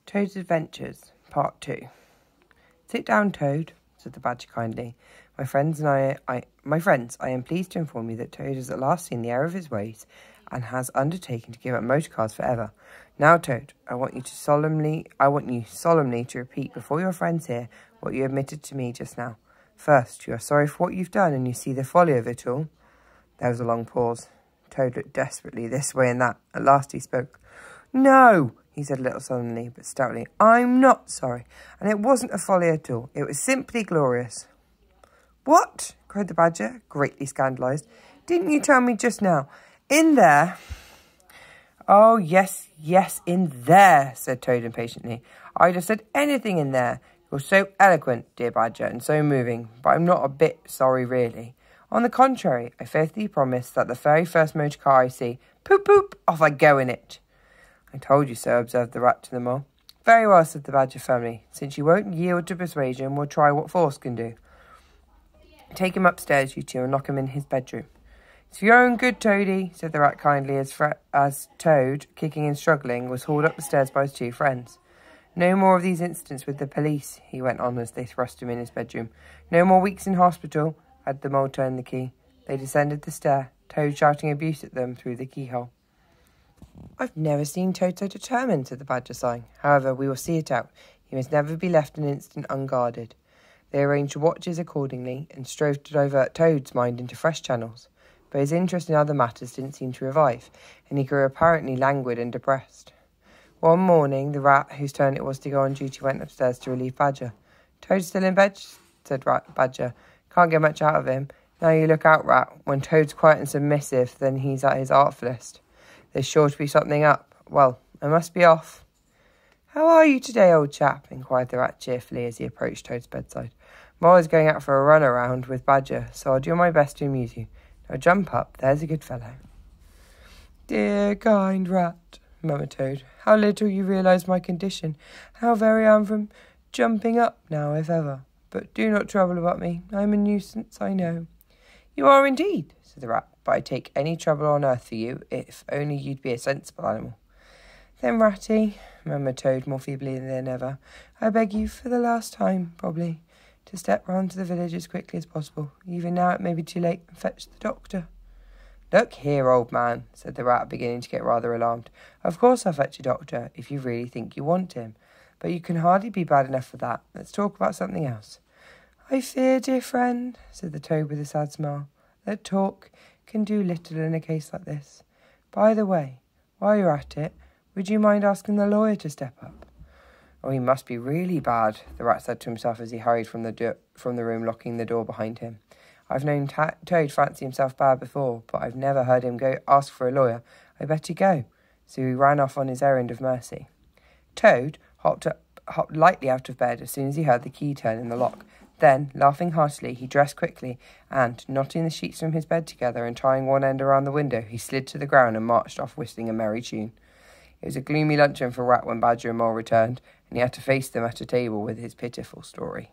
Toad's Adventures, Part 2. Sit down, Toad, said the Badger kindly. My friends, I am pleased to inform you that Toad has at last seen the error of his ways and has undertaken to give up motor cars forever. Now, Toad, I want you solemnly to repeat before your friends here what you admitted to me just now. First, you are sorry for what you've done and you see the folly of it all. There was a long pause. Toad looked desperately this way and that. At last he spoke. No, he said a little sullenly, but stoutly. I'm not sorry, and it wasn't a folly at all. It was simply glorious. What? Cried the Badger, greatly scandalised. Didn't you tell me just now? In there? Oh, yes, in there, said Toad impatiently. I'd have said anything in there. You're so eloquent, dear Badger, and so moving, but I'm not a bit sorry, really. On the contrary, I faithfully promise that the very first motor car I see, poop, poop, off I go in it. I told you so, observed the Rat to the Mole. Very well, said the Badger firmly. Since you won't yield to persuasion, we'll try what force can do. Take him upstairs, you two, and lock him in his bedroom. It's for your own good, Toady, said the Rat kindly, as Toad, kicking and struggling, was hauled up the stairs by his two friends. No more of these incidents with the police, he went on as they thrust him in his bedroom. No more weeks in hospital, added the Mole, turning the key. They descended the stair, Toad shouting abuse at them through the keyhole. I've never seen Toad so determined, said the Badger, sighing. However, we will see it out. He must never be left an instant unguarded. They arranged watches accordingly and strove to divert Toad's mind into fresh channels, but his interest in other matters didn't seem to revive, and he grew apparently languid and depressed. One morning, the Rat, whose turn it was to go on duty, went upstairs to relieve Badger. Toad's still in bed, said Badger. Can't get much out of him. Now you look out, Rat. When Toad's quiet and submissive, then he's at his artfullest. There's sure to be something up. Well, I must be off. How are you today, old chap? Inquired the Rat cheerfully as he approached Toad's bedside. I'm always going out for a run around with Badger, so I'll do my best to amuse you. Now jump up, there's a good fellow. Dear kind Rat, murmured Toad, how little you realise my condition. How very I am from jumping up now, if ever. But do not trouble about me. I'm a nuisance, I know. You are indeed, said the Rat, but I'd take any trouble on earth for you, if only you'd be a sensible animal. Then, Ratty, murmured Toad more feebly than ever, I beg you for the last time, probably, to step round to the village as quickly as possible. Even now it may be too late, and fetch the doctor. Look here, old man, said the Rat, beginning to get rather alarmed. Of course I'll fetch a doctor, if you really think you want him. But you can hardly be bad enough for that. Let's talk about something else. I fear, dear friend, said the Toad with a sad smile, that talk can do little in a case like this. By the way, while you're at it, would you mind asking the lawyer to step up? Oh, he must be really bad, the Rat said to himself as he hurried from the room, locking the door behind him. I've known Toad fancy himself bad before, but I've never heard him go ask for a lawyer. I better go. So he ran off on his errand of mercy. Toad hopped lightly out of bed as soon as he heard the key turn in the lock. Then, laughing heartily, he dressed quickly, and, knotting the sheets from his bed together and tying one end around the window, he slid to the ground and marched off whistling a merry tune. It was a gloomy luncheon for Rat when Badger and Mole returned, and he had to face them at a table with his pitiful story.